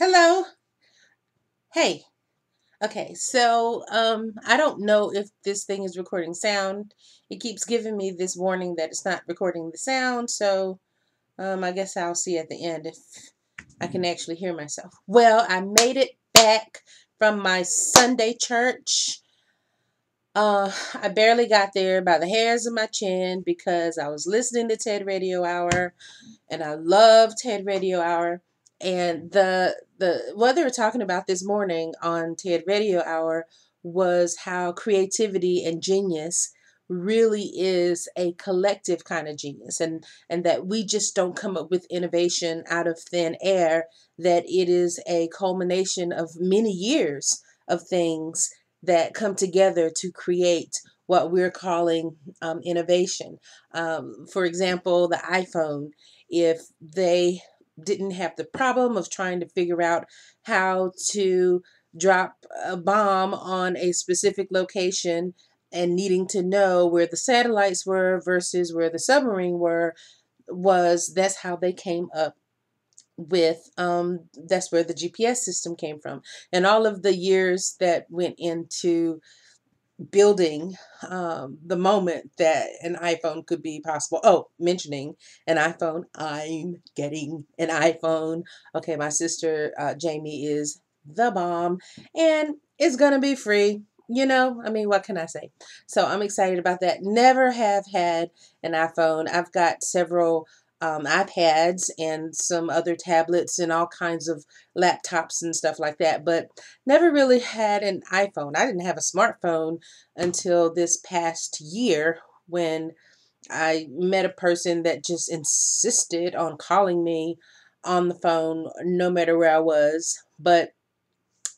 Hello. Hey. Okay, so I don't know if this thing is recording sound. It keeps giving me this warning that it's not recording the sound, so I guess I'll see at the end if I can actually hear myself. Well, I made it back from my Sunday church. I barely got there by the hairs of my chin because I was listening to TED Radio Hour, and I love TED Radio Hour. And the what they were talking about this morning on TED Radio Hour was how creativity and genius really is a collective kind of genius, and that we just don't come up with innovation out of thin air, that it is a culmination of many years of things that come together to create what we're calling innovation. For example, the iPhone, if they didn't have the problem of trying to figure out how to drop a bomb on a specific location and needing to know where the satellites were versus where the submarine were, was that's how they came up with that's where the GPS system came from, and all of the years that went into building the moment that an iPhone could be possible. Oh, mentioning an iPhone, I'm getting an iPhone. Okay, my sister Jamie is the bomb, and it's gonna be free. I mean, what can I say? So I'm excited about that. Never have had an iPhone. I've got several iPads and some other tablets and all kinds of laptops and stuff like that, but never really had an iPhone. I didn't have a smartphone until this past year when I met a person that just insisted on calling me on the phone no matter where I was. But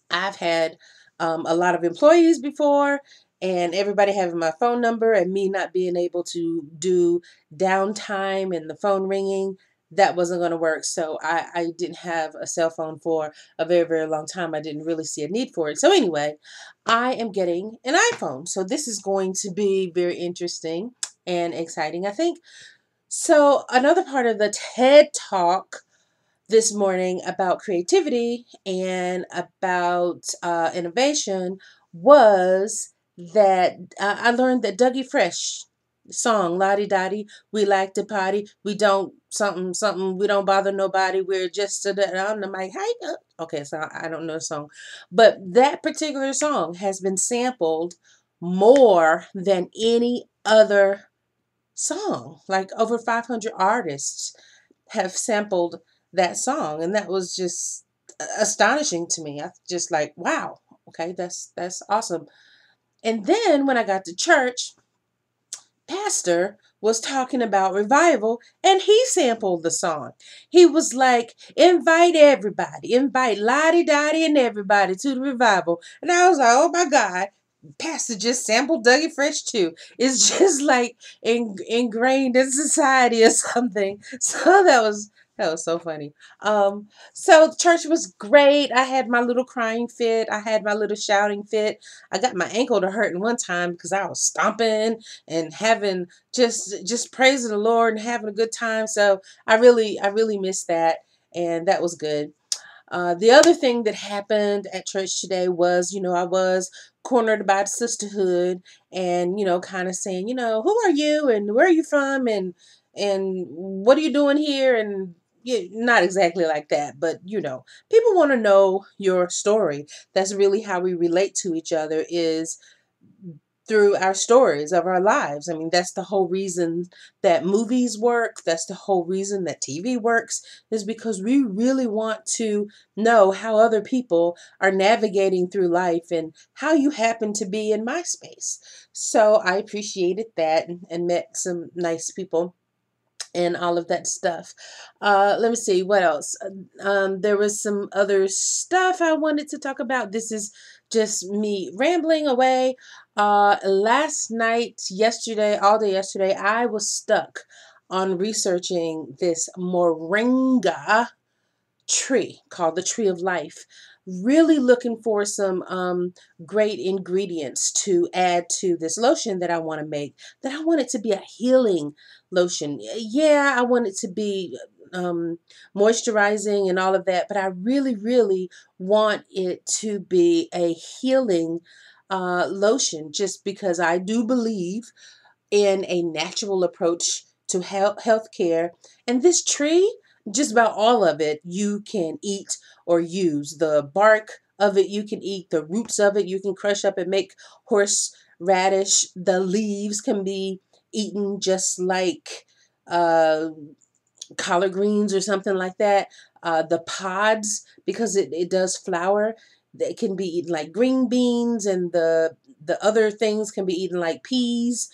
I've had a lot of employees before, and everybody having my phone number and me not being able to do downtime and the phone ringing. That wasn't going to work. So I didn't have a cell phone for a very, very long time. I didn't really see a need for it. So anyway, I am getting an iPhone. So this is going to be very interesting and exciting, I think. So another part of the TED Talk this morning about creativity and about innovation was that I learned that Dougie Fresh song Lottie Dottie, we like to party, we don't something something, we don't bother nobody, we're just on the mic. Hi, okay, so I don't know the song, but that particular song has been sampled more than any other song. Like over 500 artists have sampled that song, and that was just astonishing to me. I just like, wow, okay, that's awesome. And then when I got to church, pastor was talking about revival, and he sampled the song. He was like, invite everybody, invite Lottie Dottie and everybody to the revival. And I was like, oh my God, pastor just sampled Dougie Fresh too. It's just like ingrained in society or something. So that was so funny. So church was great. I had my little crying fit. I had my little shouting fit. I got my ankle to hurting one time because I was stomping and having just praising the Lord and having a good time. So I really missed that, and that was good. The other thing that happened at church today was, I was cornered by the Sisterhood, and kind of saying, who are you and where are you from, and what are you doing here, and yeah, not exactly like that, but people want to know your story. That's really how we relate to each other, is through our stories of our lives. I mean, that's the whole reason that movies work. That's the whole reason that TV works, is because we really want to know how other people are navigating through life and how you happen to be in my space. So I appreciated that, and met some nice people and all of that stuff. Let me see what else. There was some other stuff I wanted to talk about. This is just me rambling away. Last night, yesterday, all day yesterday, I was stuck on researching this moringa tree called the tree of life. Really looking for some great ingredients to add to this lotion that I want to make. That I want it to be a healing lotion. Yeah, I want it to be moisturizing and all of that, but I really, really want it to be a healing lotion, just because I do believe in a natural approach to healthcare. And this tree, just about all of it, you can eat or use. The bark of it you can eat, the roots of it you can crush up and make horseradish. The leaves can be eaten just like uh, collard greens or something like that. The pods, because it does flour, they can be eaten like green beans, and the other things can be eaten like peas.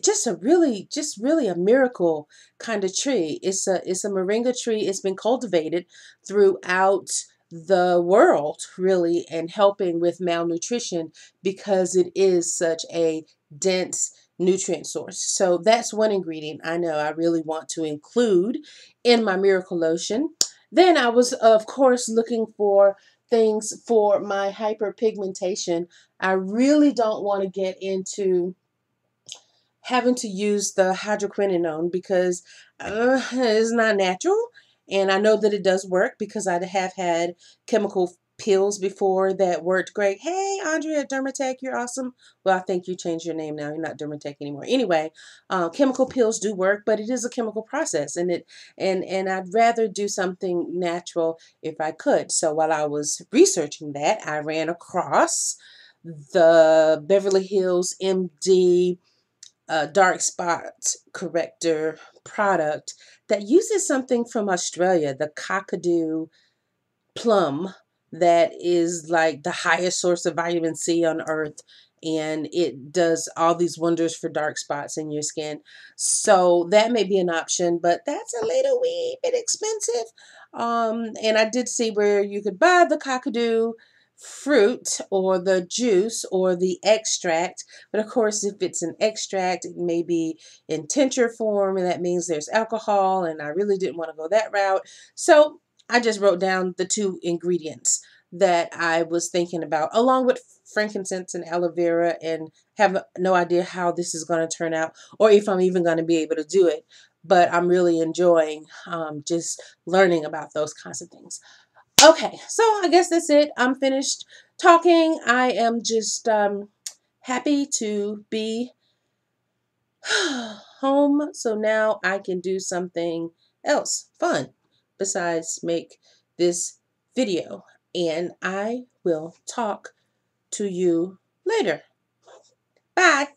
Just really a miracle kind of tree. It's a moringa tree. It's been cultivated throughout the world, really, and helping with malnutrition because it is such a dense nutrient source. So that's one ingredient I know I really want to include in my miracle lotion. Then I was, of course, looking for things for my hyperpigmentation. I really don't want to get into having to use the hydroquinone because it's not natural. And I know that it does work because I have had chemical pills before that worked great. Hey, Andrea Dermatech, you're awesome. Well, I think you changed your name now. You're not Dermatech anymore. Anyway, chemical pills do work, but it is a chemical process, and I'd rather do something natural if I could. So while I was researching that, I ran across the Beverly Hills MD dark spot corrector product that uses something from Australia, the Kakadu plum, that is like the highest source of vitamin C on earth, and it does all these wonders for dark spots in your skin. So that may be an option, but that's a little wee bit expensive. And I did see where you could buy the kakadu fruit or the juice or the extract, but of course if it's an extract it may be in tincture form, and that means there's alcohol, and I really didn't want to go that route. So I just wrote down the two ingredients that I was thinking about, along with frankincense and aloe vera, and have no idea how this is going to turn out or if I'm even going to be able to do it. But I'm really enjoying just learning about those kinds of things. Okay, so I guess that's it. I'm finished talking. I am just happy to be home, so now I can do something else fun besides make this video. And I will talk to you later. Bye.